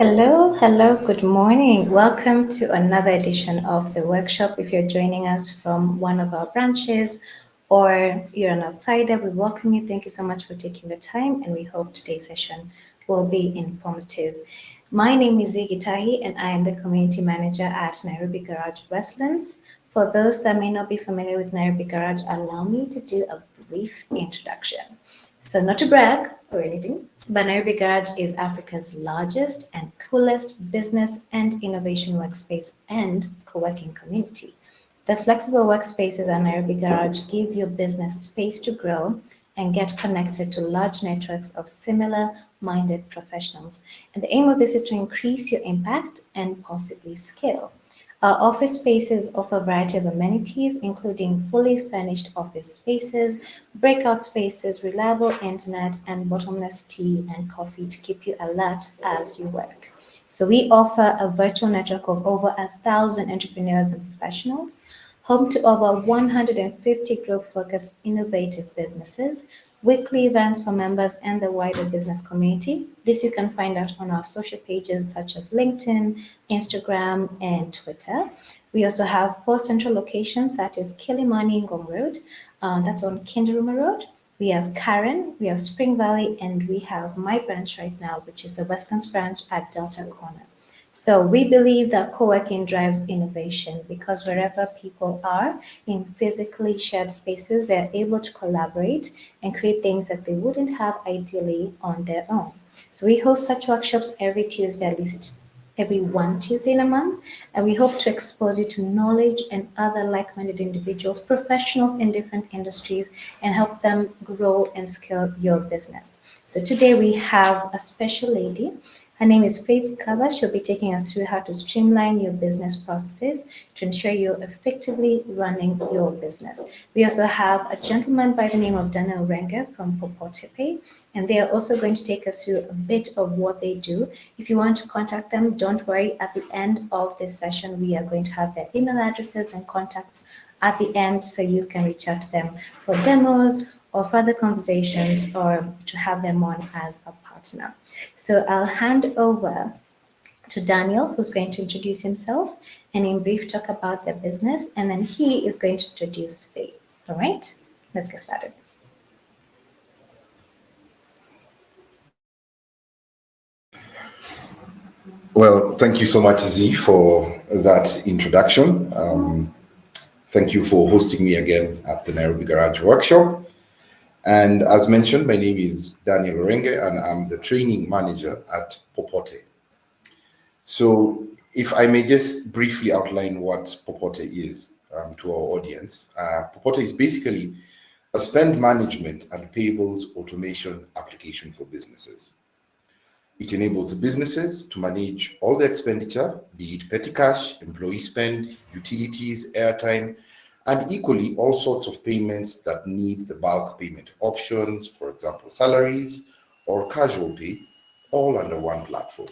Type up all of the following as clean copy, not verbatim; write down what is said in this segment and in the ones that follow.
Hello, good morning. Welcome to another edition of the workshop. If you're joining us from one of our branches or you're an outsider, we welcome you. Thank you so much for taking the time, and we hope today's session will be informative. My name is Ziggy Tahi, and I am the community manager at Nairobi Garage Westlands. For those that may not be familiar with Nairobi Garage, allow me to do a brief introduction. So, not to brag or anything, but Nairobi Garage is Africa's largest and coolest business and innovation workspace and co-working community. The flexible workspaces at Nairobi Garage give your business space to grow and get connected to large networks of similar minded professionals. And the aim of this is to increase your impact and possibly scale. Our office spaces offer a variety of amenities, including fully furnished office spaces, breakout spaces, reliable internet, and bottomless tea and coffee to keep you alert as you work. So we offer a virtual network of over 1,000 entrepreneurs and professionals, home to over 150 growth-focused innovative businesses, weekly events for members and the wider business community. This you can find out on our social pages such as LinkedIn, Instagram, and Twitter. We also have 4 central locations, that is Kilimani Ngong Road, that's on Kinderuma Road. We have Karen, we have Spring Valley, and we have my branch right now, which is the Westlands branch at Delta Corner. So we believe that co-working drives innovation because wherever people are in physically shared spaces, they're able to collaborate and create things that they wouldn't have ideally on their own. So we host such workshops every Tuesday, at least every 1 Tuesday in a month, and we hope to expose you to knowledge and other like-minded individuals, professionals in different industries, and help them grow and scale your business. So today we have a special lady. Her name is Faith Nkatha. She'll be taking us through how to streamline your business processes to ensure you're effectively running your business. We also have a gentleman by the name of Daniel Renge from Popote, and they are also going to take us through a bit of what they do. If you want to contact them, don't worry. At the end of this session, we are going to have their email addresses and contacts at the end so you can reach out to them for demos or further conversations or to have them on as a partner. So I'll hand over to Daniel, who's going to introduce himself and in brief talk about their business, and then he is going to introduce Faith. All right, let's get started. Well, thank you so much, Z, for that introduction. Thank you for hosting me again at the Nairobi Garage Workshop. And as mentioned, my name is Daniel Renge, and I'm the training manager at Popote. So if I may just briefly outline what Popote is to our audience. Popote is basically a spend management and payables automation application for businesses. It enables businesses to manage all their expenditure, be it petty cash, employee spend, utilities, airtime, and equally all sorts of payments that need the bulk payment options, for example, salaries or casual pay, all under one platform.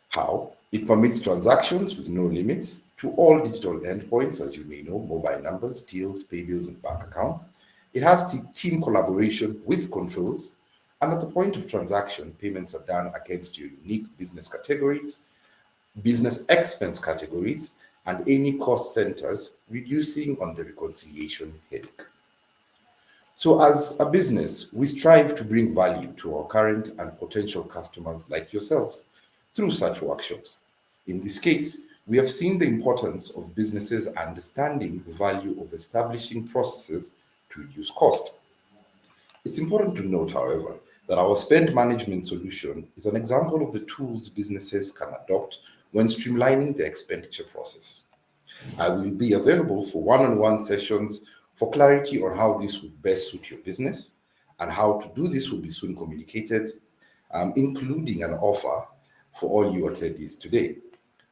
How? It permits transactions with no limits to all digital endpoints, as you may know, mobile numbers, deals, pay bills, and bank accounts. It has team collaboration with controls, and at the point of transaction, payments are done against your unique business categories, business expense categories, and any cost centers, reducing on the reconciliation headache. So as a business, we strive to bring value to our current and potential customers like yourselves through such workshops. In this case, we have seen the importance of businesses understanding the value of establishing processes to reduce cost. It's important to note, however, that our spend management solution is an example of the tools businesses can adopt when streamlining their expenditure process. I will be available for one-on-one sessions for clarity on how this would best suit your business, and how to do this will be soon communicated, including an offer for all you attendees today.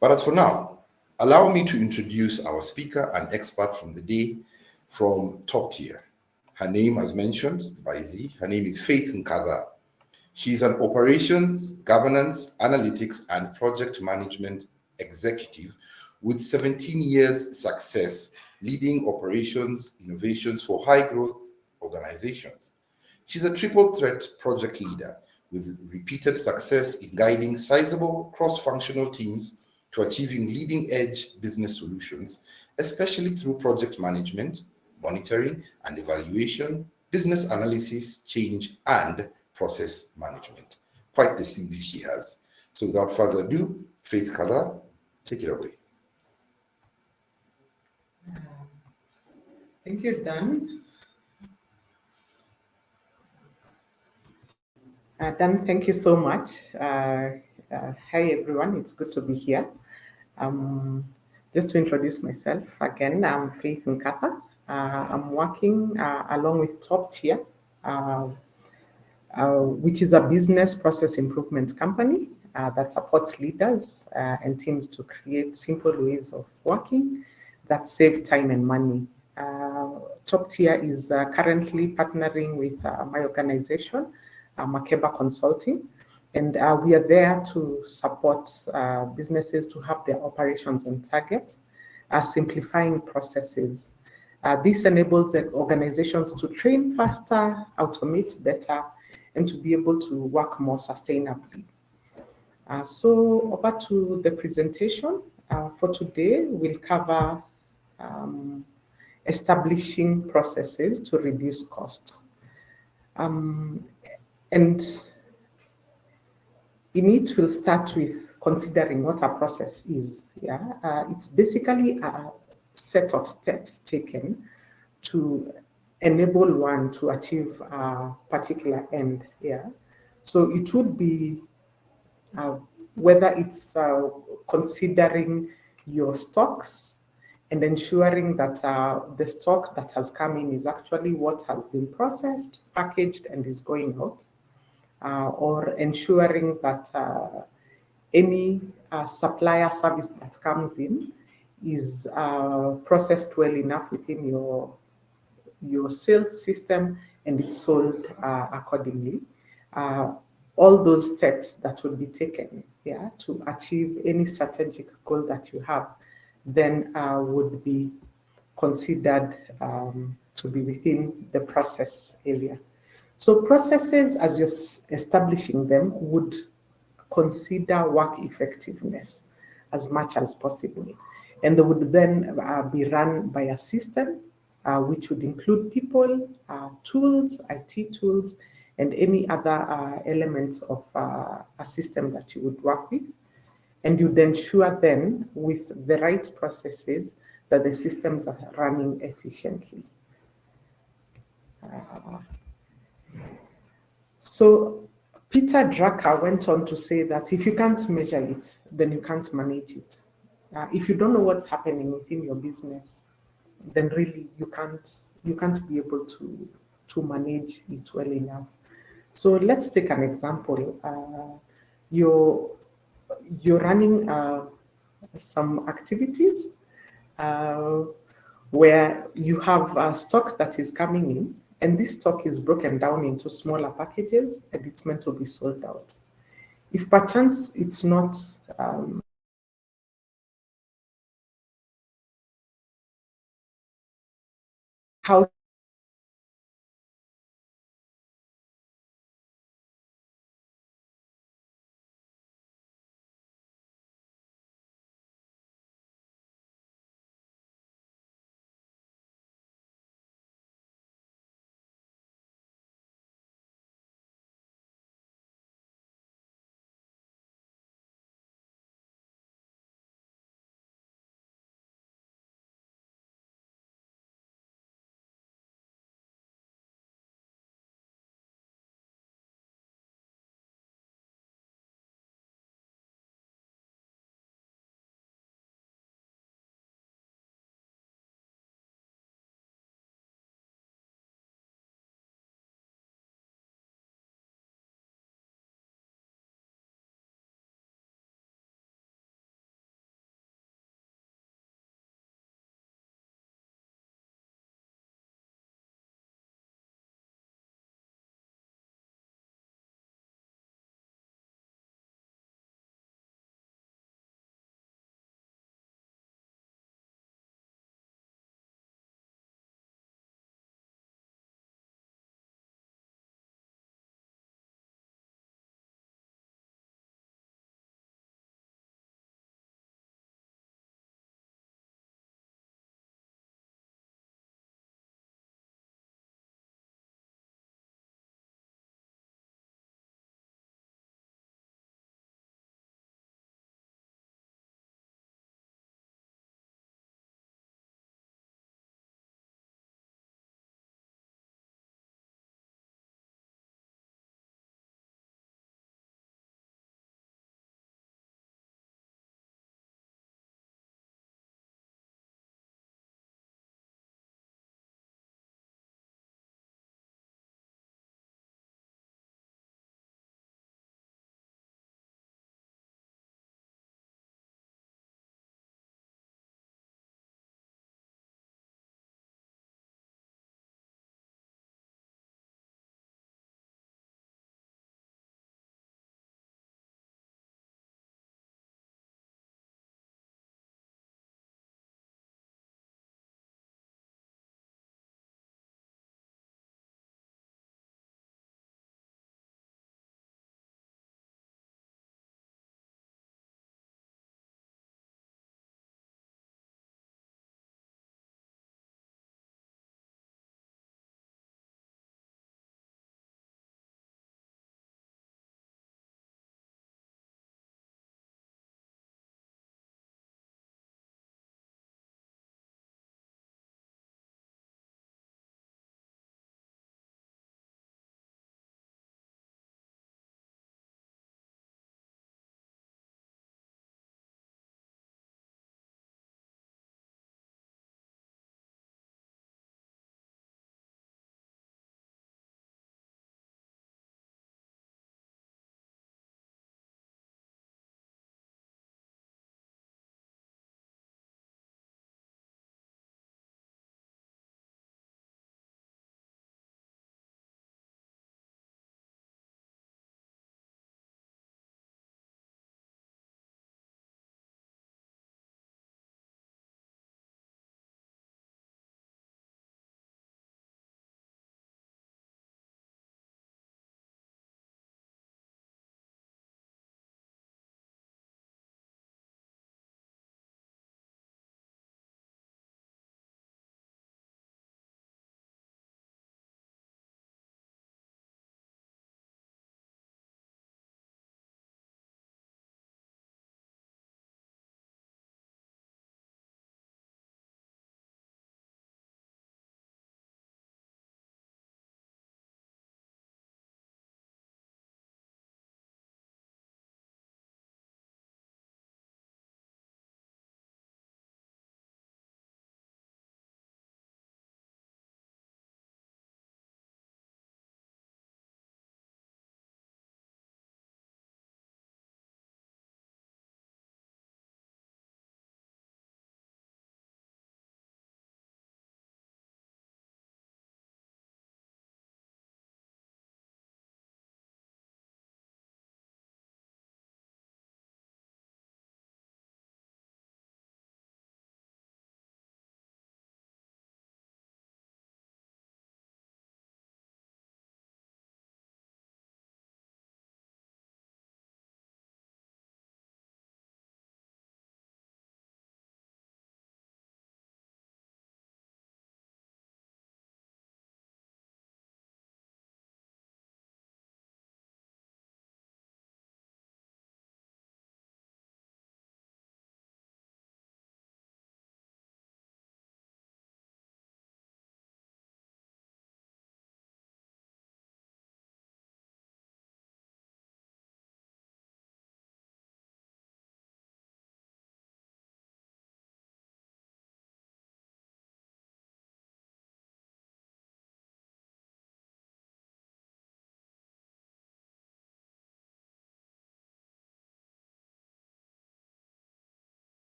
But as for now, allow me to introduce our speaker and expert from the day from top tier. Her name, as mentioned by Z, her name is Faith Nkatha. She's an operations, governance, analytics, and project management executive with 17 years success leading operations innovations for high growth organizations. She's a triple threat project leader with repeated success in guiding sizable cross-functional teams to achieving leading-edge business solutions, especially through project management, monitoring and evaluation, business analysis, change, and process management. Quite the CV she has. So without further ado, Faith Nkatha, take it away. Thank you, Dan. Dan, thank you so much. Hi, everyone. It's good to be here. Just to introduce myself again, I'm Faith Nkatha. I'm working along with Top Tier, which is a business process improvement company that supports leaders and teams to create simple ways of working that save time and money. Top Tier is currently partnering with my organization, Makeba Consulting, and we are there to support businesses to have their operations on target, simplifying processes. This enables organizations to train faster, automate better, and to be able to work more sustainably. So over to the presentation. For today, we'll cover establishing processes to reduce cost. And in it, we'll start with considering what a process is. It's basically a set of steps taken to enable one to achieve a particular end. So it would be whether it's considering your stocks and ensuring that the stock that has come in is actually what has been processed, packaged, and is going out, or ensuring that any supplier service that comes in is processed well enough within your sales system and it's sold accordingly. All those steps that will be taken to achieve any strategic goal that you have then would be considered to be within the process area. So processes, as you're establishing them, would consider work effectiveness as much as possible. And they would then be run by a system, which would include people, tools, IT tools, and any other elements of a system that you would work with. And you'd ensure then, with the right processes, that the systems are running efficiently. So Peter Drucker went on to say that if you can't measure it, then you can't manage it. If you don't know what's happening within your business, then really you can't be able to manage it well enough. So let's take an example. You're running some activities where you have stock that is coming in, and this stock is broken down into smaller packages and it's meant to be sold out. If perchance it's not how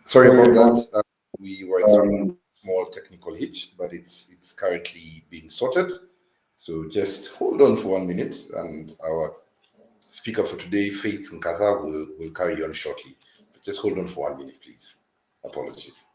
Sorry about that. We were experiencing a small technical hitch, but it's currently being sorted. So just hold on for 1 minute, and our speaker for today, Faith Nkatha, will carry on shortly. So just hold on for 1 minute, please. Apologies.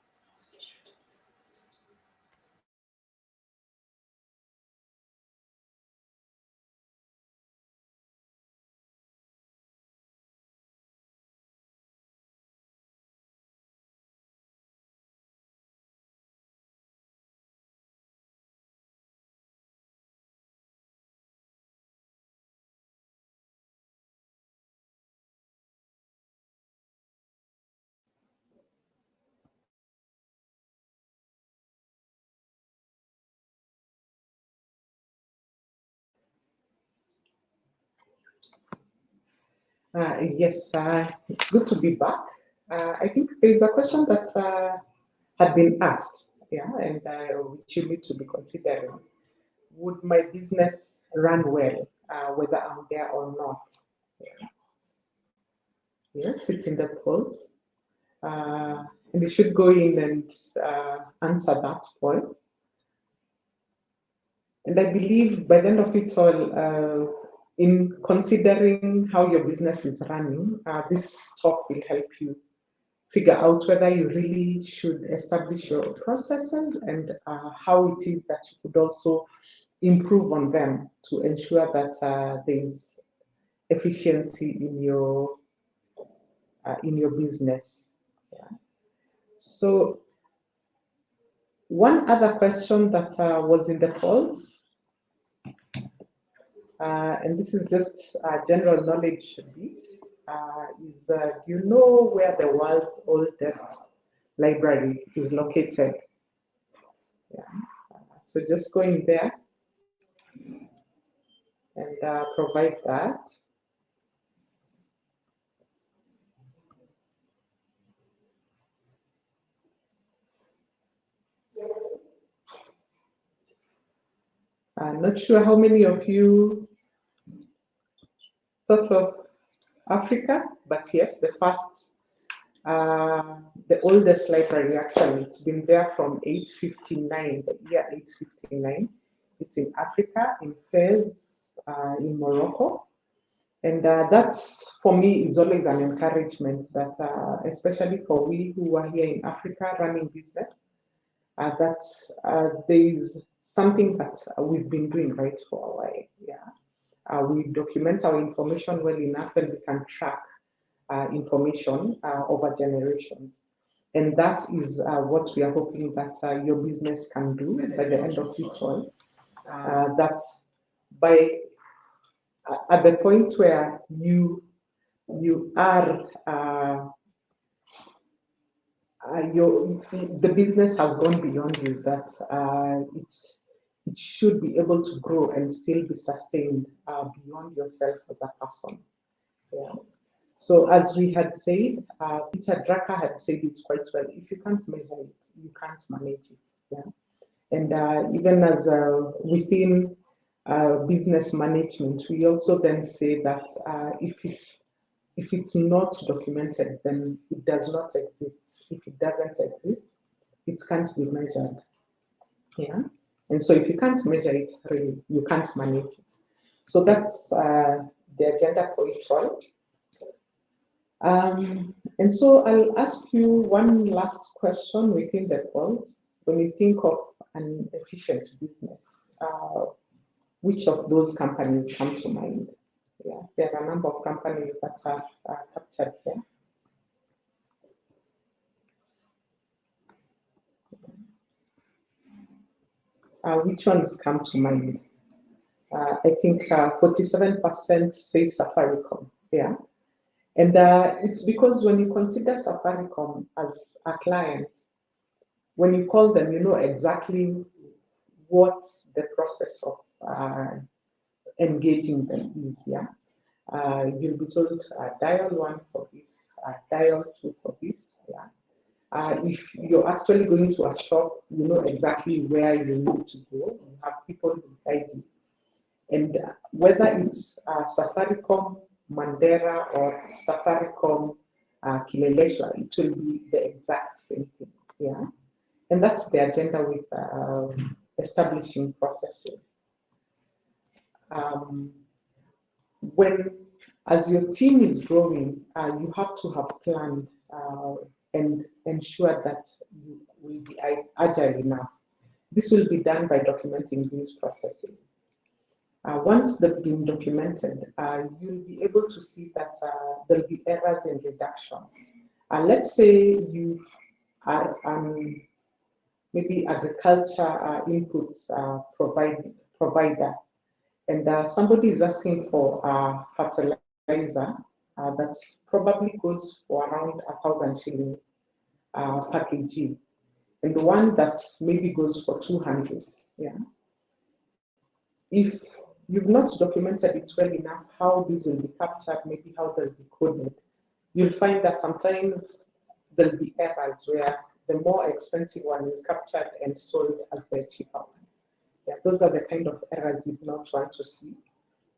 Yes, it's good to be back. I think there's a question that had been asked, yeah, and which you need to be considering. Would my business run well, whether I'm there or not? Yeah. Yes, it's in the post. And you should go in and answer that poll. And I believe by the end of it all, in considering how your business is running, this talk will help you figure out whether you really should establish your processes and how it is that you could also improve on them to ensure that there's efficiency in your business. Yeah. So one other question that was in the polls, and this is just a general knowledge bit, is do you know where the world's oldest library is located? Yeah. So just go in there and provide that. I'm not sure how many of you thought of Africa, but yes, the oldest library actually, it's been there from 859, the year 859. It's in Africa, in Fez, in Morocco. And that, for me, is always an encouragement that, especially for we who are here in Africa running business, that there is something that we've been doing right for a while. Yeah, we document our information well enough, and we can track information over generations. And that is what we are hoping that your business can do by the end of it all. That by at the point where you are the business has gone beyond you, that it should be able to grow and still be sustained beyond yourself as a person. Yeah. So as we had said, Peter Drucker had said it quite well. If you can't measure it, you can't manage it. Yeah. And even as within business management, we also then say that if it's not documented, then it does not exist. If it doesn't exist, it can't be measured. Yeah. And so if you can't measure it, really, you can't manage it. So that's the agenda for it all. And so I'll ask you one last question within the polls. When you think of an efficient business, which of those companies come to mind? Yeah, there are a number of companies that are captured here. Which ones come to mind? I think 47% say Safaricom. Yeah. And it's because when you consider Safaricom as a client, when you call them, you know exactly what the process of engaging them is. Yeah, you'll be told dial 1 for this, dial 2 for this. Yeah, if you're actually going to a shop, you know exactly where you need to go. You have people who guide you, and whether it's Safaricom Mandera or Safaricom Kileleshwa, it will be the exact same thing. Yeah, and that's the agenda with establishing processes. When, as your team is growing, you have to have planned and ensure that you will be agile enough. This will be done by documenting these processes. Once they've been documented, you'll be able to see that there'll be errors in reduction. Let's say you are maybe agriculture inputs provider, and somebody is asking for fertilizer that probably goes for around 1,000 shillings per kg, and the one that maybe goes for 200. Yeah. If you've not documented it well enough, how these will be captured, maybe how they'll be coded, you'll find that sometimes there'll be errors where the more expensive one is captured and sold as the cheaper one. Yeah, those are the kind of errors you'd not want to see.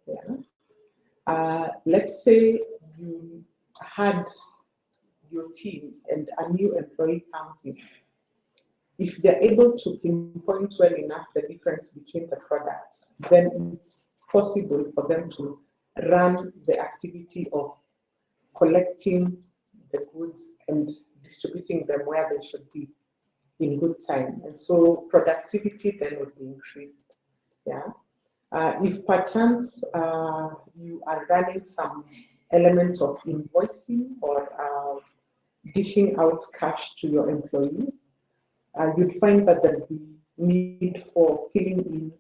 Yeah. Let's say you had your team and a new employee comes in. If they're able to pinpoint well enough the difference between the products, then it's possible for them to run the activity of collecting the goods and distributing them where they should be in good time. And so productivity then would be increased. Yeah. If perchance you are running some element of invoicing or dishing out cash to your employees, you'd find that there'll be need for filling in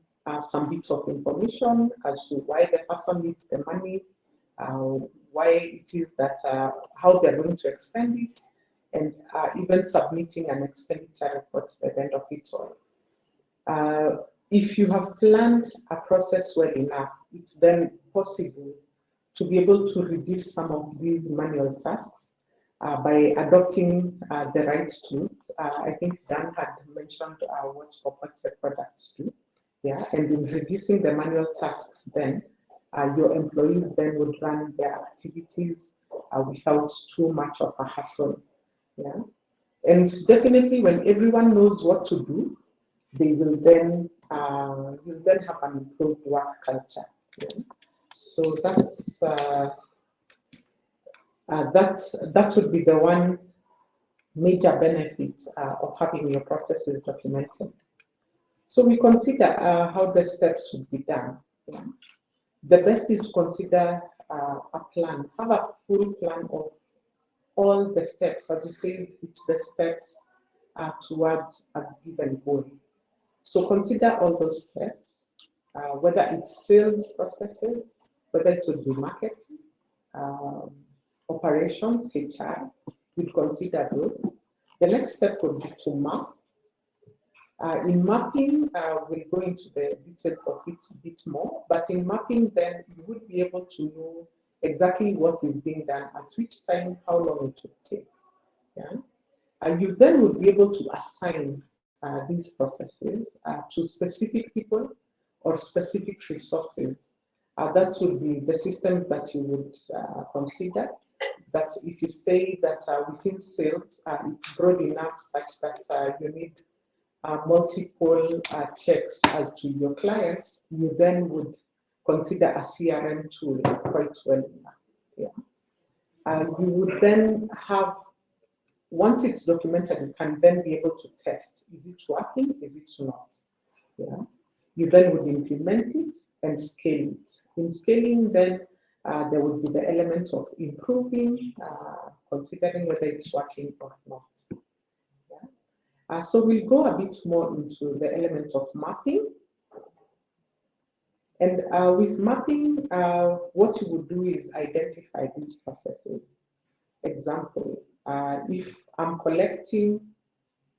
some bits of information as to why the person needs the money, why it is that, how they're going to expend it, and even submitting an expenditure report at the end of it all. If you have planned a process well enough, it's then possible to be able to reduce some of these manual tasks by adopting the right tools. I think Dan had mentioned what corporate products do. Yeah, and in reducing the manual tasks, then your employees then would run their activities without too much of a hassle. Yeah, and definitely when everyone knows what to do, they will then you'll then have an improved work culture. Yeah? So that would be the one major benefit of having your processes documented. So we consider how the steps would be done. Yeah. The best is to consider a plan, have a full plan of all the steps. As you say, it's the steps towards a given goal. So consider all those steps, whether it's sales processes, whether it would be marketing, operations, HR, we'd consider those. The next step would be to map. In mapping, we'll go into the details of it a bit more, but in mapping, then you would be able to know exactly what is being done at which time, how long it would take. Yeah? And you then would be able to assign these processes to specific people or specific resources. That would be the systems that you would consider. That if you say that within sales, it's broad enough such that you need multiple checks as to your clients, you then would consider a CRM tool quite well enough. Yeah. You would then have, once it's documented, you can then be able to test, is it working, is it not? Yeah. You then would implement it and scale it. In scaling, then there would be the element of improving, considering whether it's working or not. So we'll go a bit more into the element of mapping. And with mapping, what you would do is identify these processes. Example, if I'm collecting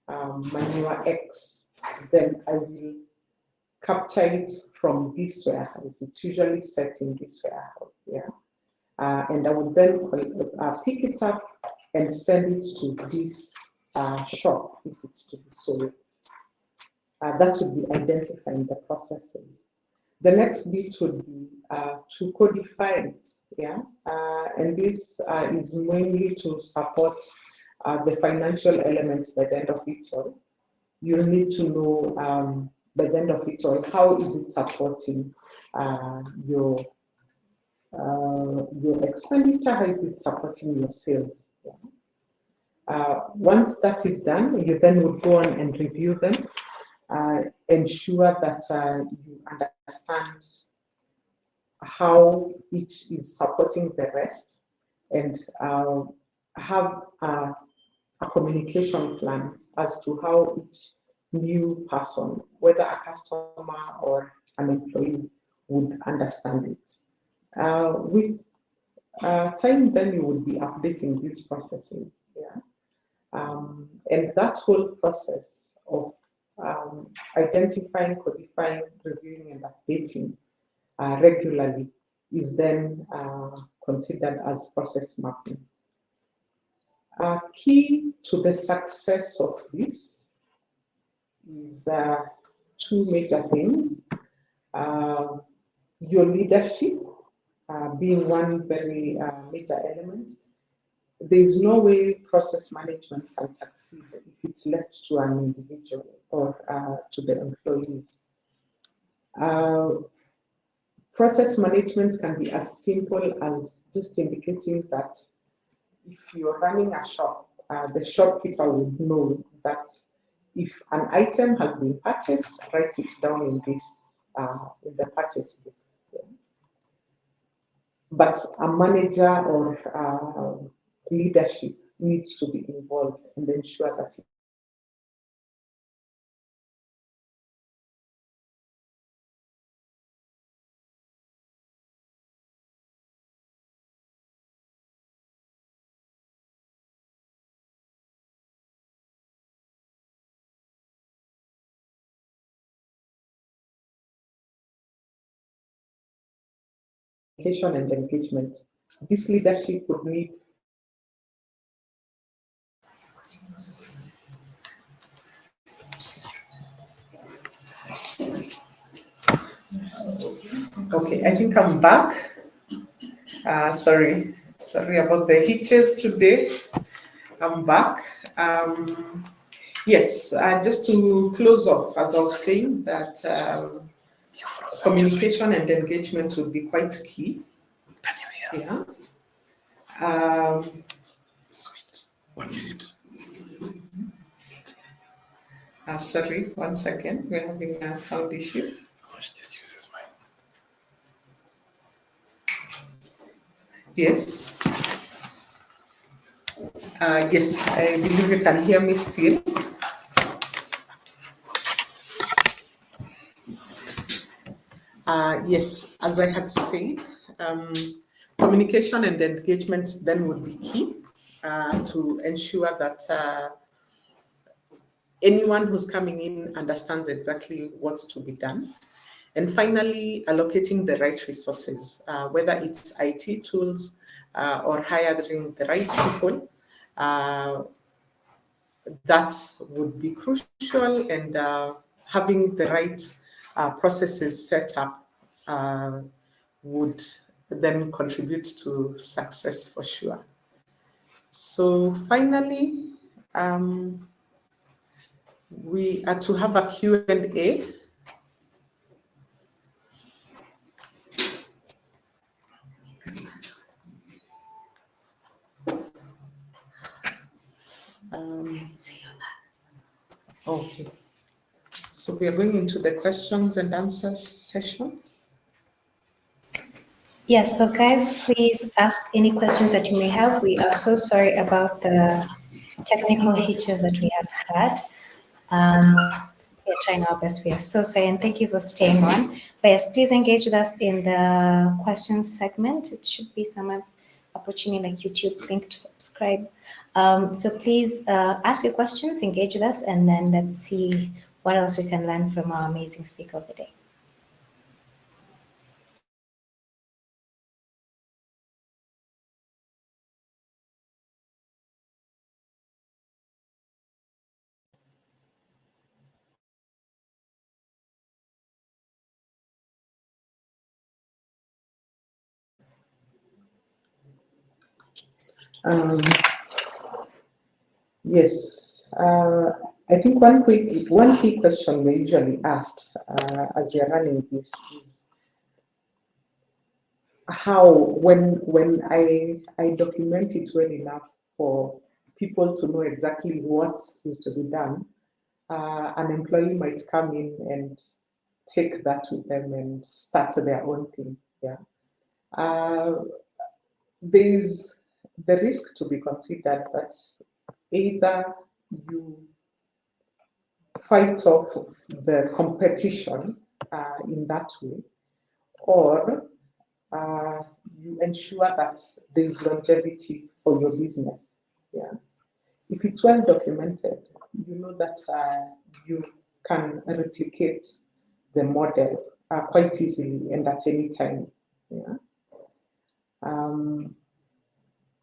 manure X, then I will capture it from this warehouse. It's usually set in this warehouse, yeah. And I would then pick it up and send it to this shop if it's to be sold. That would be identifying the processing. The next bit would be to codify it and this is mainly to support the financial elements by the end of it all. You need to know by the end of it all, how is it supporting your expenditure, how is it supporting your sales. Once that is done, you then would go on and review them, ensure that you understand how each is supporting the rest, and have a communication plan as to how each new person, whether a customer or an employee, would understand it. With time, then you would be updating these processes. And that whole process of identifying, codifying, reviewing, and updating regularly is then considered as process mapping. Key to the success of this is two major things. Your leadership being one very major element. There is no way process management can succeed if it's left to an individual or to the employees. Process management can be as simple as just indicating that if you're running a shop, the shopkeeper would know that if an item has been purchased, write it down in this in the purchase book. But a manager or leadership needs to be involved and ensure that communication and engagement. This leadership would need Okay, I think I'm back. Sorry about the hitches today. I'm back. Yes, just to close off, as I was saying, that communication and engagement would be quite key. Can you hear? Yeah. Sweet. 1 minute. Sorry, 1 second. We're having a sound issue. Just uses mine. Yes. Yes, I believe you can hear me still. Yes, as I had said, communication and engagement then would be key to ensure that anyone who's coming in understands exactly what's to be done. And finally, allocating the right resources, whether it's IT tools or hiring the right people, that would be crucial, and having the right processes set up would then contribute to success for sure. So finally, we are to have a Q&A. Okay. So we are going into the questions and answers session. Yes, so guys, please ask any questions that you may have. We are so sorry about the technical hitches that we have had. We're trying our best. We are so sorry, and thank you for staying on. But yes, please engage with us in the questions segment. It should be some opportunity like YouTube link to subscribe. So please ask your questions, engage with us, and then let's see what else we can learn from our amazing speaker of the day. Yes, I think one key question we usually asked as we are running this is how, when I document it well enough for people to know exactly what is to be done, an employee might come in and take that with them and start their own thing. Yeah. There's the risk to be considered that either you fight off the competition in that way, or you ensure that there's longevity for your business. Yeah. If it's well documented, you know that you can replicate the model quite easily and at any time. Yeah.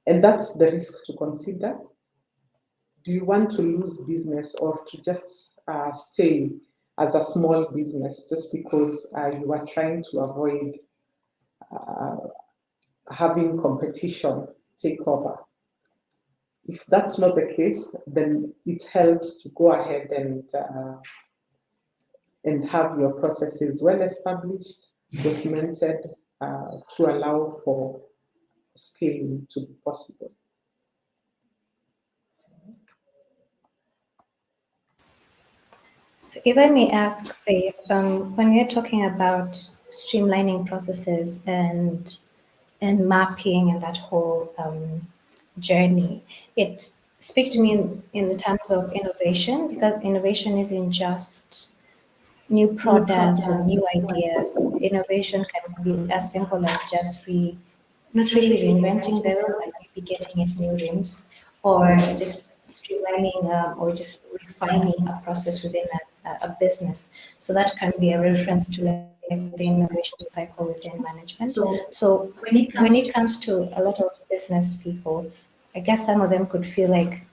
And that's the risk to consider. Do you want to lose business or to just stay as a small business just because you are trying to avoid having competition take over? If that's not the case, then it helps to go ahead and have your processes well established, documented, to allow for scaling to be possible. So if I may ask, Faith, when you're talking about streamlining processes and mapping and that whole journey, it speaks to me in the terms of innovation, because innovation isn't just new products or new ideas. Innovation can be as simple as just not really reinventing the wheel, but maybe getting it new rims, or just streamlining or just refining a process within a business. So that can be a reference to like the innovation cycle within management. So when it comes to a lot of business people, I guess some of them could feel like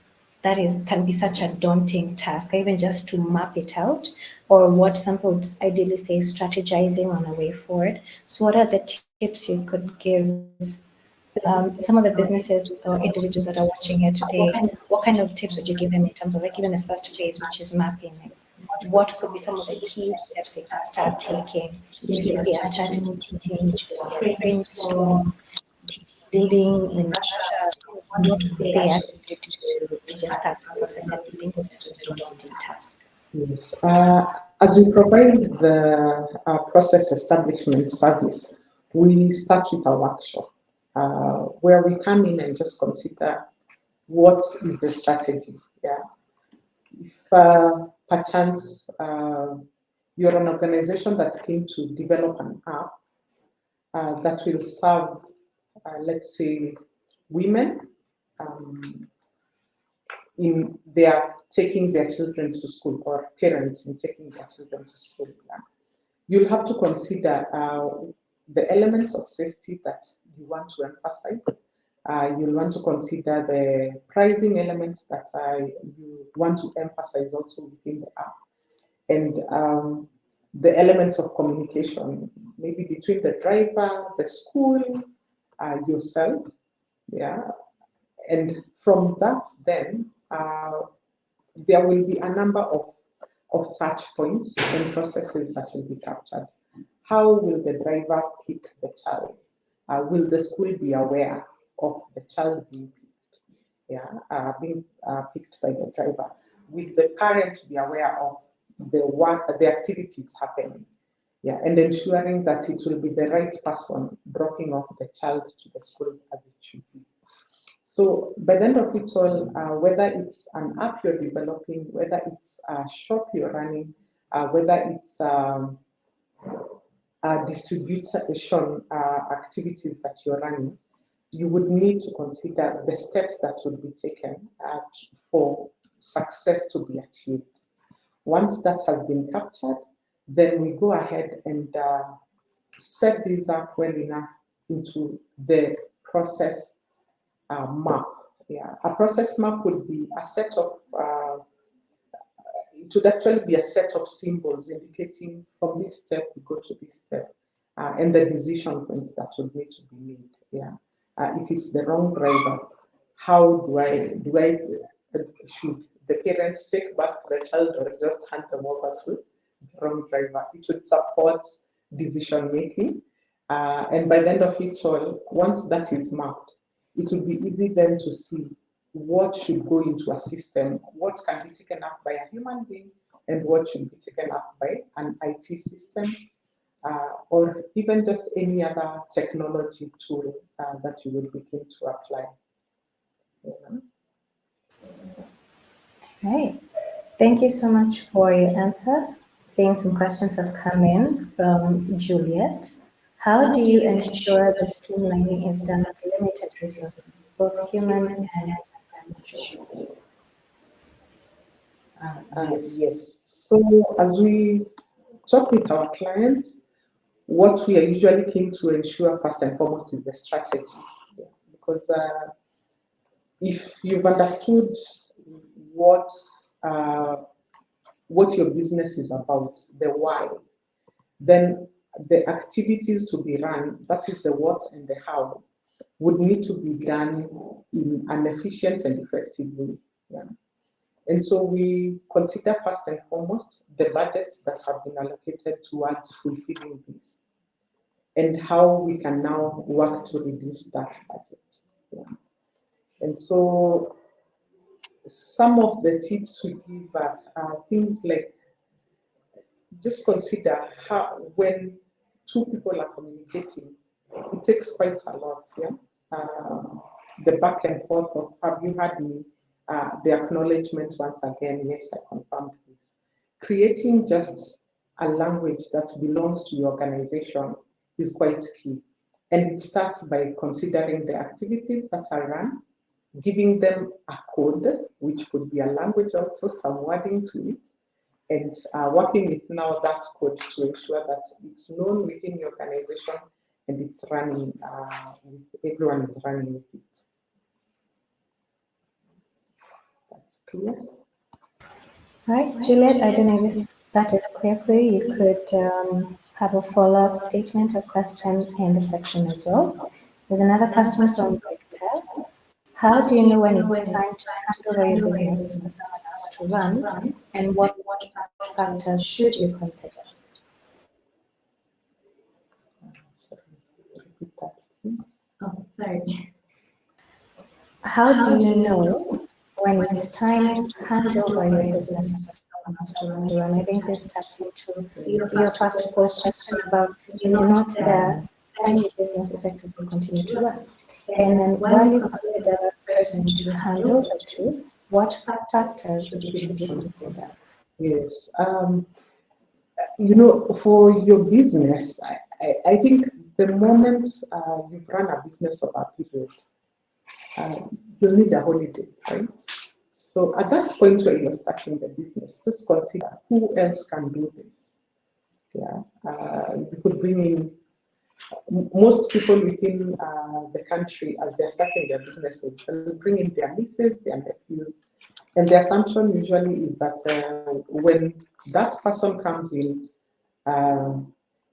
can be such a daunting task, even just to map it out, or what some would ideally say strategizing on a way forward. So what are the tips you could give some of the businesses or individuals that are watching here today? What kind of tips would you give them in terms of like even the first phase, which is mapping? Like, what could be some of the key steps they can start taking? Usually they are starting meeting, brainstorm, building in what could they actually do to just start processing and dealing with this daunting task? Yes. As we provide the process establishment service, we start with a workshop where we come in and just consider what is the strategy. Yeah. If perchance you're an organization that came to develop an app that will serve, let's say, women in their taking their children to school, or parents in taking their children to school. Yeah? You'll have to consider the elements of safety that you want to emphasize. You'll want to consider the pricing elements that you want to emphasize also within the app, and the elements of communication, maybe between the driver, the school, yourself. Yeah. And from that, then there will be a number of touch points and processes that will be captured. How will the driver pick the child? Will the school be aware of the child being picked? Yeah, being picked by the driver. Will the parents be aware of the activities happening? Yeah, and ensuring that it will be the right person dropping off the child to the school as it should be. So by the end of it all, whether it's an app you're developing, whether it's a shop you're running, whether it's distribution activities that you're running, you would need to consider the steps that would be taken for success to be achieved. Once that has been captured, then we go ahead and set these up well enough into the process map. Yeah, a process map would be a set of it would actually be a set of symbols indicating from this step we go to this step, and the decision points that would need to be made. Yeah, if it's the wrong driver, how should the parents take back the child or just hand them over to the wrong driver? It would support decision making. And by the end of it all, once that is mapped, it will be easy then to see what should go into a system, what can be taken up by a human being, and what should be taken up by an IT system, or even just any other technology tool that you will begin to apply. Yeah. Right. Thank you so much for your answer. Seeing some questions have come in from Juliet. How do you ensure the streamlining is done with limited resources, both human and financial? Yes. So as we talk with our clients, what we are usually keen to ensure first and foremost is the strategy. Yeah. Because if you've understood what your business is about, the why, then the activities to be run, that is the what and the how, would need to be done in an efficient and effective way. Yeah. And so we consider first and foremost the budgets that have been allocated towards fulfilling this, and how we can now work to reduce that budget. Yeah. And so some of the tips we give are things like, just consider how, when two people are communicating, it takes quite a lot. Yeah, the back and forth of, have you had me? The acknowledgement once again, yes, I confirmed this. Creating just a language that belongs to your organization is quite key. And it starts by considering the activities that are run, giving them a code, which could be a language also, some wording to it, and working with now that code to ensure that it's known within your organization and it's running, everyone is running with it. That's clear. All right, Juliet, I don't know if that is clear for you. You could have a follow-up statement or question in the section as well. There's another question from Victor. How do you know when it's time to hand over your business for someone else to run, and what factors should you consider? Repeat that. Oh, sorry. How do you know when it's time to hand over your business for someone else to run? I think this taps into your first question about you're not there and your business effectively continue to run. And then while you consider a person to hand over to, what factors should you consider? Yes. For your business, I think the moment you've run a business of a period, you'll need a holiday, right? So at that point where you're starting the business, just consider who else can do this. Yeah, you could bring in most people within the country as they're starting their businesses. They'll bring in their nieces, their nephews, and the assumption usually is that when that person comes in,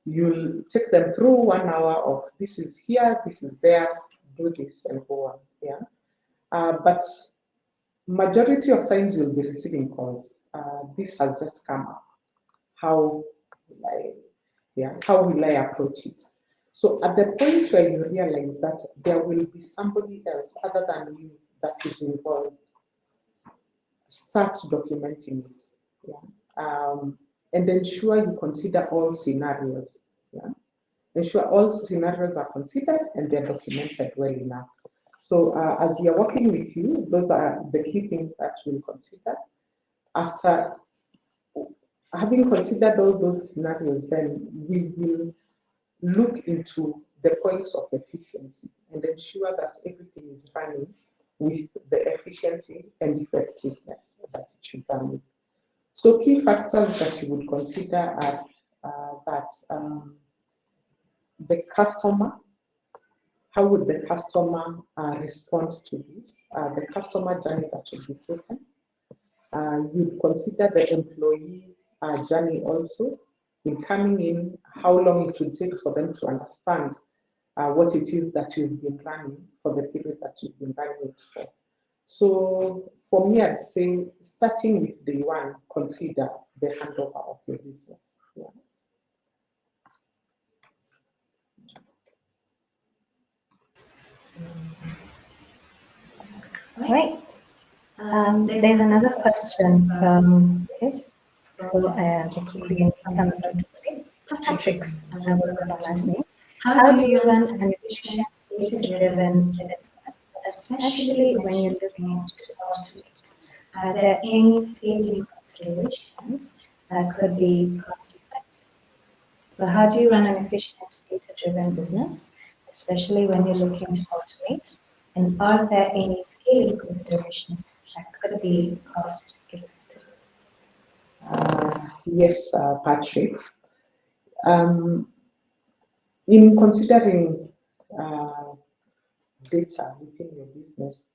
you'll take them through 1 hour of this is here, this is there, do this and go on. Yeah, but majority of times you'll be receiving calls. This has just come up. How will I approach it? So at the point where you realize that there will be somebody else other than you that is involved, start documenting it. Yeah. And ensure you consider all scenarios. Yeah. Ensure all scenarios are considered and they're documented well enough. So as we are working with you, those are the key things that we'll consider. After having considered all those scenarios, then we will look into the points of efficiency and ensure that everything is running with the efficiency and effectiveness that it should run with. So key factors that you would consider are the customer. How would the customer respond to this? The customer journey that should be taken. You'd consider the employee journey also in coming in, how long it will take for them to understand what it is that you've been running for the period that you've been running it for. So for me, I'd say starting with day one, consider the handover of your business. Yeah. Right. There's another question from the Kikuyu comes out Patrick's, I will call last name. How do you run an efficient, data-driven business, especially when you're looking to automate? Are there any scaling considerations that could be cost-effective? So how do you run an efficient, data-driven business, especially when you're looking to automate? And are there any scaling considerations that could be cost-effective? Yes, Patrick. In considering data within your business,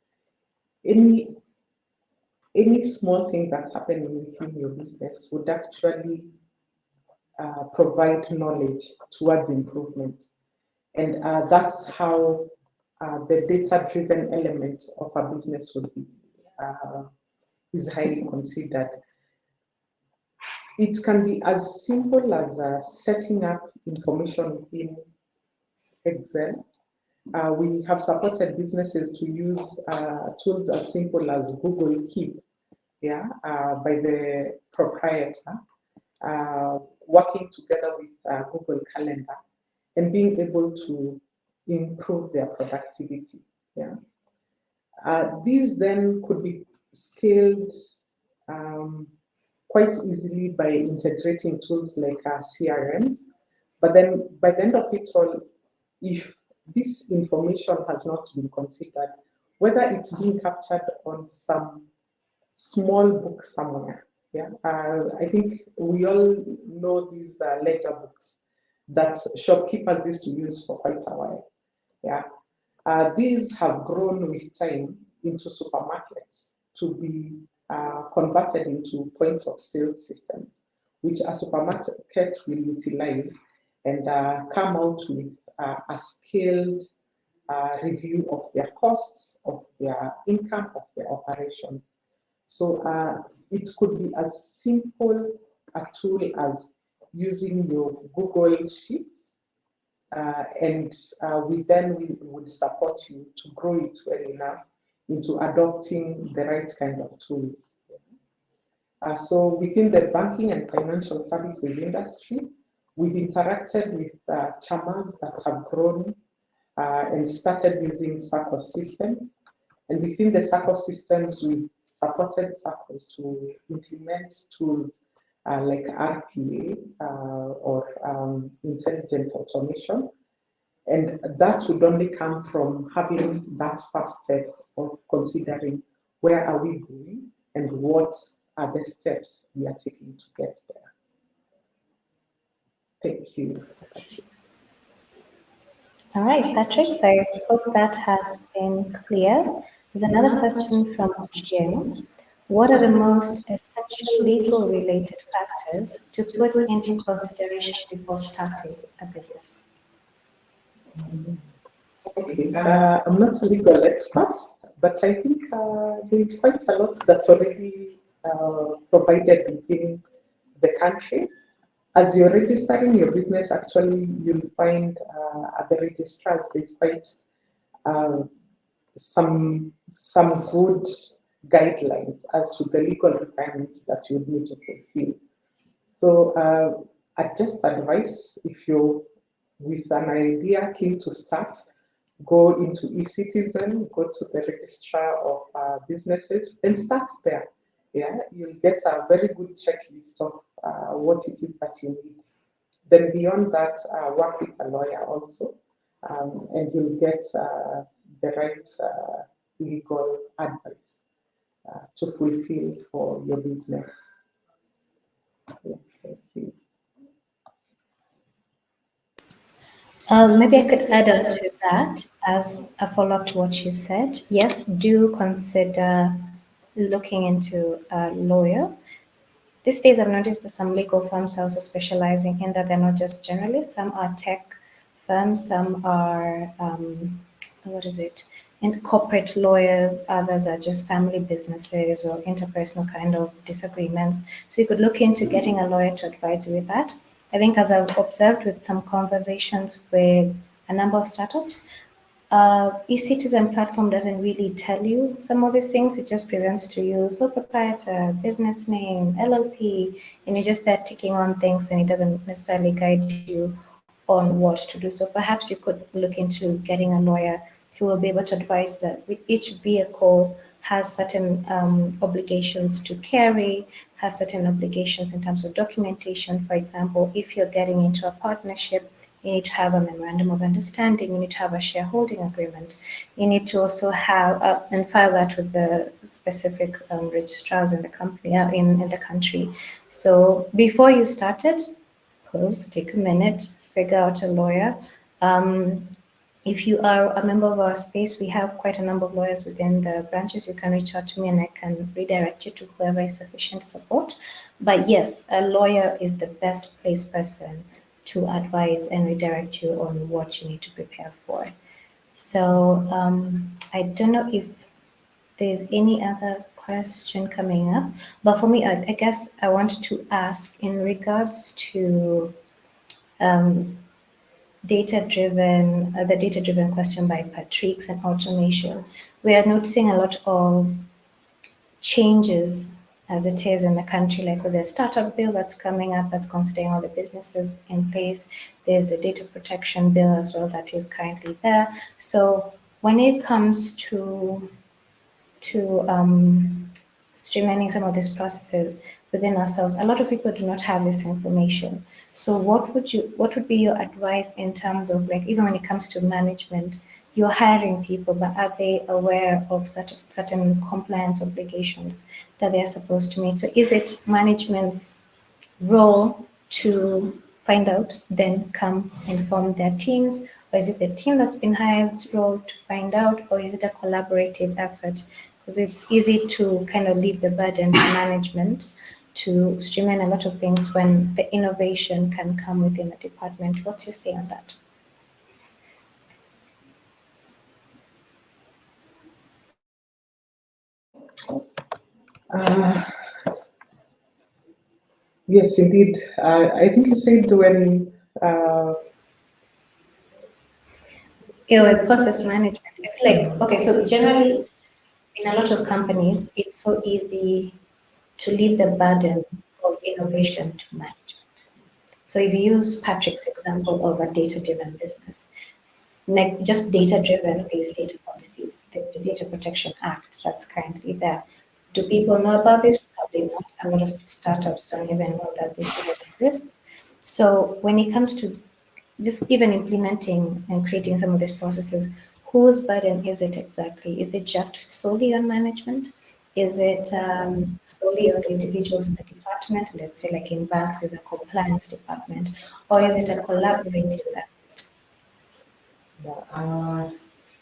any small thing that's happening within your business would actually provide knowledge towards improvement. And that's how the data-driven element of a business would be is highly considered. It can be as simple as setting up information within Excel. We have supported businesses to use tools as simple as Google Keep, by the proprietor, working together with Google Calendar and being able to improve their productivity. These then could be scaled quite easily by integrating tools like CRMs. But then by the end of it all, if this information has not been considered, whether it's being captured on some small book somewhere, I think we all know these ledger books that shopkeepers used to use for quite a while. These have grown with time into supermarkets to be converted into points of sale systems, which a supermarket will utilize and come out with a scaled review of their costs, of their income, of their operations. So it could be as simple a tool as using your Google Sheets, and we would support you to grow it well enough into adopting the right kind of tools. So within the banking and financial services industry, we've interacted with chamas that have grown and started using SACCO systems. And within the SACCO systems, we've supported SACCOs to implement tools like RPA or intelligent automation. And that would only come from having that first step of considering where are we going and what are the steps we are taking to get there. Thank you. All right, Patrick, so I hope that has been clear. There's another question from Jim. What are the most essential legal related factors to put into consideration before starting a business? Okay. I'm not a legal expert, but I think there's quite a lot that's already provided within the country. As you're registering your business, actually, you'll find at the registrars there's quite some good guidelines as to the legal requirements that you need to fulfill. So I just advise, if you're with an idea keen to start, go into eCitizen, go to the registrar of businesses and start there. You'll get a very good checklist of what it is that you need. Then beyond that, work with a lawyer also, and you'll get the right legal advice to fulfill for your business. Thank you. Maybe I could add on to that as a follow-up to what you said. Yes, do consider looking into a lawyer. These days I've noticed that some legal firms are also specializing in that they're not just generalists, some are tech firms. Some are, and corporate lawyers. Others are just family businesses or interpersonal kind of disagreements. So you could look into getting a lawyer to advise you with that. I think, as I've observed with some conversations with a number of startups, e-citizen platform doesn't really tell you some of these things. It just presents to you sole proprietor, business name, LLP, and you're just there ticking on things, and it doesn't necessarily guide you on what to do. So perhaps you could look into getting a lawyer who will be able to advise that with each vehicle has certain obligations to carry, has certain obligations in terms of documentation. For example, if you're getting into a partnership, you need to have a memorandum of understanding, you need to have a shareholding agreement, you need to also have and file that with the specific registrars in the company, in the country. So before you started, pause, take a minute, figure out a lawyer. If you are a member of our space, we have quite a number of lawyers within the branches. You can reach out to me and I can redirect you to whoever is sufficient support. But yes, a lawyer is the best placed person to advise and redirect you on what you need to prepare for. So I don't know if there's any other question coming up, but for me, I guess I want to ask in regards to the data-driven question by Patrick's and automation. We are noticing a lot of changes as it is in the country, like with the startup bill that's coming up, that's considering all the businesses in place. There's the data protection bill as well that is currently there. So when it comes to streamlining some of these processes within ourselves, a lot of people do not have this information. So what would be your advice in terms of, like, even when it comes to management, you're hiring people, but are they aware of certain compliance obligations that they're supposed to meet? So is it management's role to find out, then come inform their teams? Or is it the team that's been hired's role to find out? Or is it a collaborative effort? Because it's easy to kind of leave the burden to management to streamline a lot of things when the innovation can come within the department. What's your say on that? Yes, indeed. I think you said when Process management. I feel like, okay, so generally in a lot of companies, it's so easy to leave the burden of innovation to management. So if you use Patrick's example of a data-driven business, like just data-driven, there's data policies, there's the Data Protection Act that's currently there. Do people know about this? Probably not. A lot of startups don't even know that this even exists. So when it comes to just even implementing and creating some of these processes, whose burden is it exactly? Is it just solely on management? Is it solely on the individuals in the department? Let's say like in banks, there's a compliance department, or is it a collaborative effort?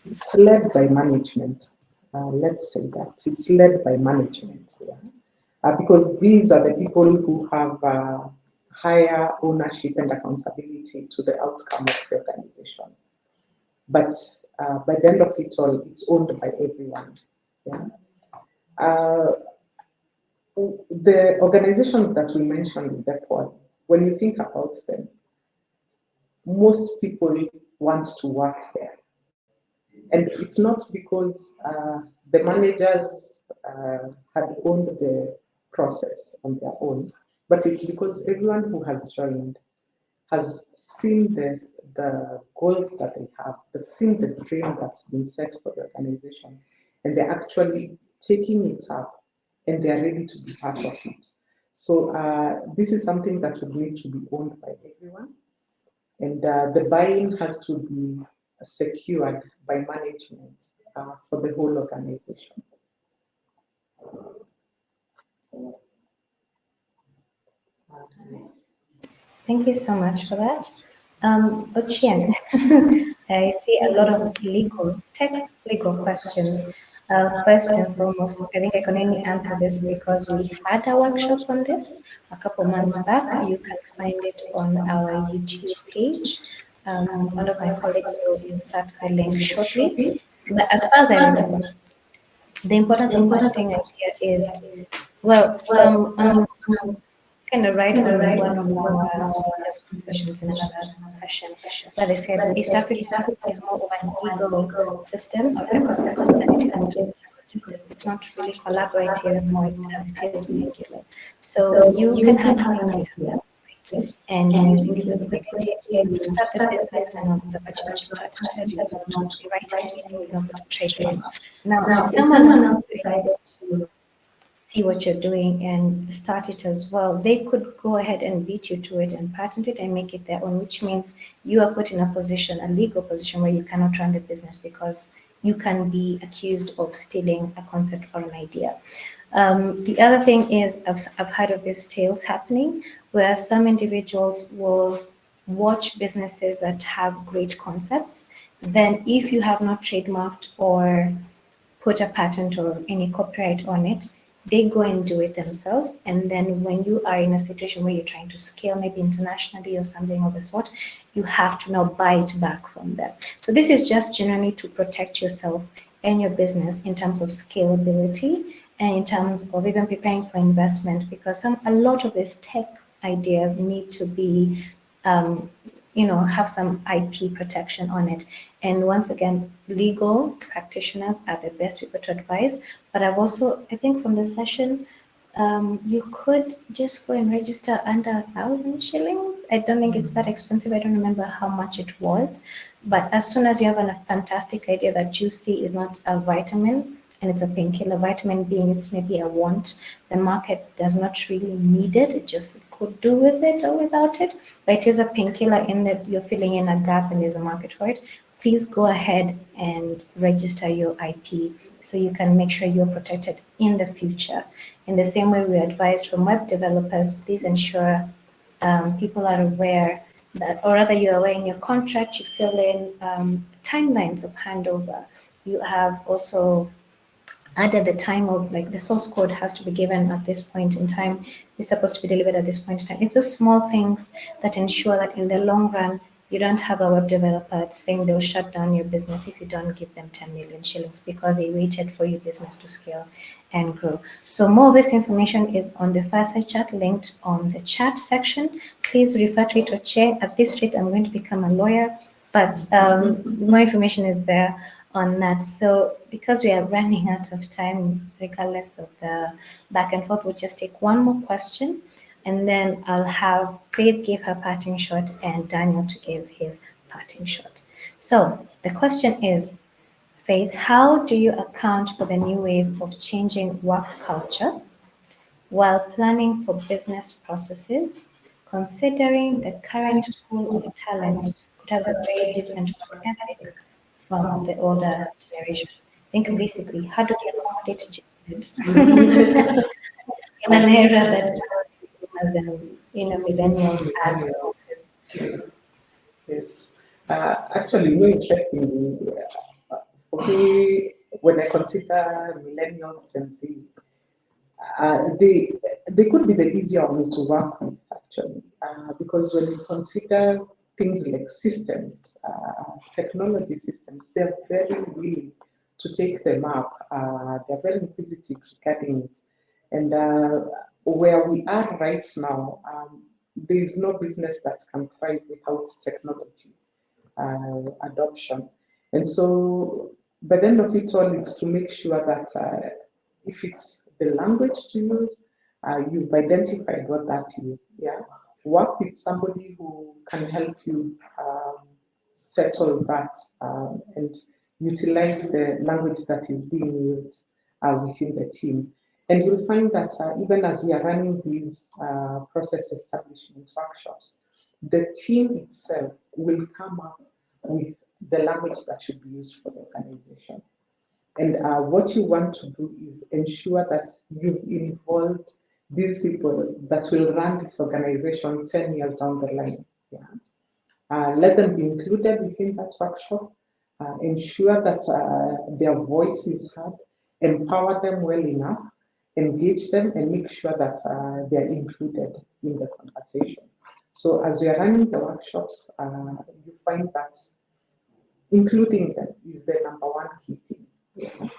it's led by management. Let's say that it's led by management, because these are the people who have higher ownership and accountability to the outcome of the organization. But by the end of it all, it's owned by everyone. The organizations that we mentioned in that one, when you think about them, most people want to work there. And it's not because the managers had owned the process on their own, but it's because everyone who has joined has seen the goals that they have, they've seen the dream that's been set for the organization, and they're actually taking it up and they're ready to be part of it. So this is something that would need to be owned by everyone. And the buy-in has to be secured by management for the whole organization. Thank you so much for that. Ochieng, I see a lot of legal questions. First and foremost, I think I can only answer this because we had a workshop on this a couple months back. You can find it on our YouTube page. One of my colleagues will insert the link shortly. But as far as I remember, the importance of matching idea is, well, kind of right on one of our speakers' sessions in another session, where they said East Africa is more of an ecosystem or ecosystem than it is an ecosystem. It's not really collaborative more as it is singular. So you can have an idea, and you think it's a great idea to start a business and the budget partner said you want to write it and you don't want to trade it. Now, if someone else decided to see what you're doing and start it as well, they could go ahead and beat you to it and patent it and make it their own, which means you are put in a position, a legal position, where you cannot run the business because you can be accused of stealing a concept or an idea. The other thing is, I've heard of these tales happening where some individuals will watch businesses that have great concepts. Then if you have not trademarked or put a patent or any copyright on it, they go and do it themselves. And then when you are in a situation where you're trying to scale, maybe internationally or something of the sort, you have to now buy it back from them. So this is just generally to protect yourself and your business in terms of scalability and in terms of even preparing for investment, because a lot of these tech ideas need to be, have some IP protection on it. And once again, legal practitioners are the best people to advise. But I've also, I think from the session, you could just go and register under 1,000 shillings. I don't think it's that expensive. I don't remember how much it was. But as soon as you have a fantastic idea that you see is not a vitamin and it's a painkiller, vitamin being it's maybe a want, the market does not really need it. It just could do with it or without it. But it is a painkiller in that you're filling in a gap and there's a market for it. Please go ahead and register your IP so you can make sure you're protected in the future. In the same way we advise from web developers, please ensure people are aware that, or rather you're aware in your contract, you fill in timelines of handover. You have also added the time of, like, the source code has to be given at this point in time. It's supposed to be delivered at this point in time. It's those small things that ensure that in the long run, you don't have a web developer saying they'll shut down your business if you don't give them 10 million shillings because they waited for your business to scale and grow. So more of this information is on the Fireside Chat linked on the chat section. Please refer to it or share. At this rate, I'm going to become a lawyer, but more information is there on that. So because we are running out of time, regardless of the back and forth, we'll just take one more question. And then I'll have Faith give her parting shot and Daniel to give his parting shot. So the question is, Faith, how do you account for the new wave of changing work culture while planning for business processes, considering the current pool of talent could have a very different work ethic from the older generation? I think basically, how do we accommodate it in an era that as millennials and Yes. Actually, very interestingly, for me, when I consider millennials, Gen Z, they could be the easier ones to work with, actually, because when you consider things like systems, technology systems, they're very willing to take them up. They're very inquisitive regarding it. And where we are right now, there is no business that can thrive without technology adoption. And so, by the end of it all, it's to make sure that if it's the language to use, you've identified what that is. Yeah, work with somebody who can help you settle that and utilize the language that is being used within the team. And you'll find that even as we are running these process establishment workshops, the team itself will come up with the language that should be used for the organization. And what you want to do is ensure that you've involved these people that will run this organization 10 years down the line. Yeah. Let them be included within that workshop, ensure that their voice is heard, empower them well enough, engage them, and make sure that they're included in the conversation. So as we are running the workshops, you find that including them is the number one key thing. Yeah.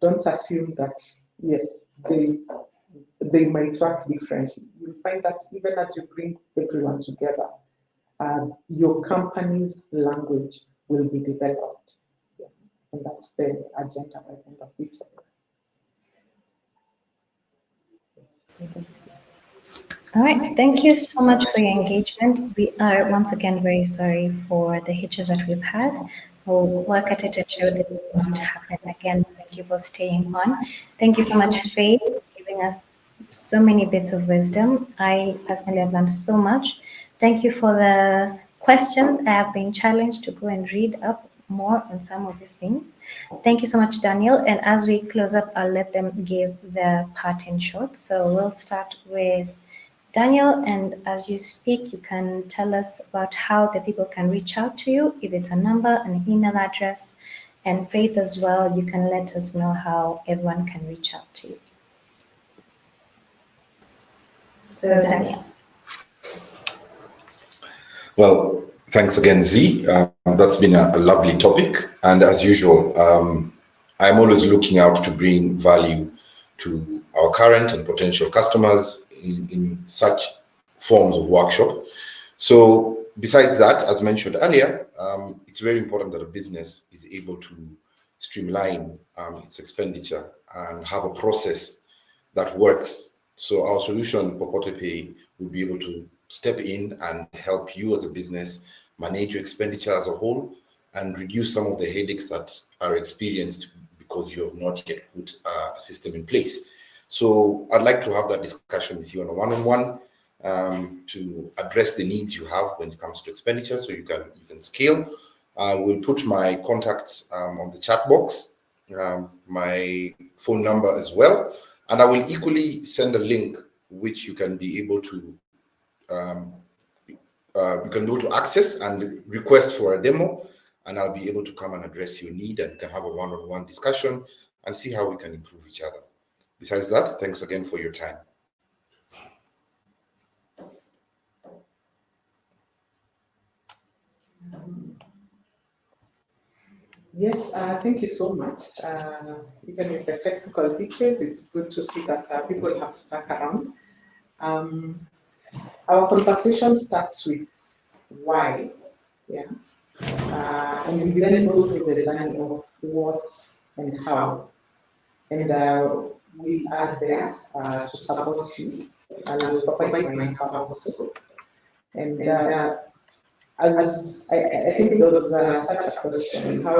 Don't assume that, yes, they might work differently. You'll find that even as you bring everyone together, your company's language will be developed. Yeah. And that's the agenda by the end of each of them. All right, thank you so much for your engagement. We are once again very sorry for the hitches that we've had. We'll work at it to ensure this does not happen again. Thank you for staying on. Thank you so much, Faith, for giving us so many bits of wisdom. I personally have learned so much. Thank you for the questions. I have been challenged to go and read up more on some of these things. Thank you so much, Daniel. And as we close up, I'll let them give the parting shot. So we'll start with Daniel, and as you speak, you can tell us about how the people can reach out to you, if it's a number, an email address, and Faith as well, you can let us know how everyone can reach out to you. So, Daniel. Well, thanks again, Z. That's been a lovely topic. And as usual, I'm always looking out to bring value to our current and potential customers in such forms of workshop. So besides that, as mentioned earlier, it's very important that a business is able to streamline its expenditure and have a process that works. So our solution, Popote Pay, will be able to step in and help you as a business manage your expenditure as a whole and reduce some of the headaches that are experienced because you have not yet put a system in place. So I'd like to have that discussion with you on a one-on-one to address the needs you have when it comes to expenditure, so you can scale. We'll put my contact on the chat box, my phone number as well, and I will equally send a link which you can be able to access and request for a demo, and I'll be able to come and address your need, and we can have a one-on-one discussion and see how we can improve each other. Besides that, thanks again for your time. Yes, thank you so much. Even with the technical features, it's good to see that people have stuck around. Our conversation starts with why, yeah, and we then go through the journey of what and how, and we are there to support you. I will provide my help also. And as I think there was such a question, how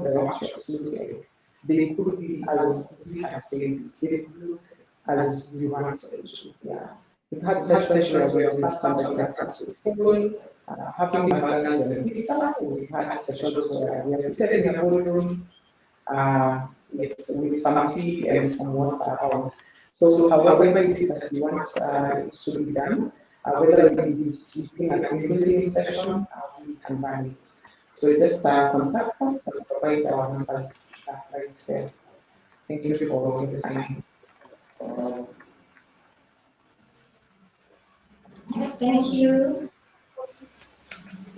the workshops look like. They could be, as Z had said, they could look as you want them to. Yeah. We've had sessions where we started breakfast with people, having burgers and pizza. We've had sessions where we are sitting in a boardroom with some tea and some water around. So however it is that you want it to be done, whether it is sleeping at a building session, we can run it. So just contact us and provide our numbers right there. Thank you for your time. Thank you.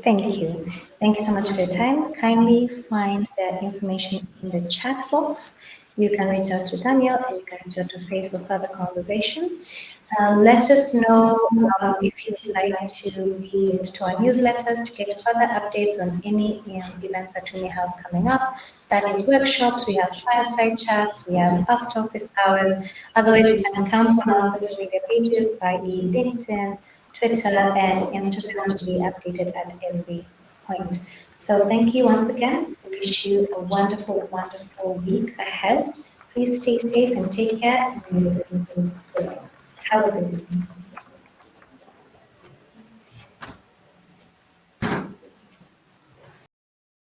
Thank you. Thank you so much for your time. Kindly find the information in the chat box. You can reach out to Daniel and you can reach out to Faith for further conversations. Let us know if you would like to be to our newsletters to get further updates on any events that we may have coming up. That is workshops, we have fireside chats, we have after office hours. Otherwise, you can count on our social media pages, i.e. LinkedIn, Twitter, and Instagram to be updated at every point. So thank you once again. I wish you a wonderful, wonderful week ahead. Please stay safe and take care, and your businesses grow. Have a good evening.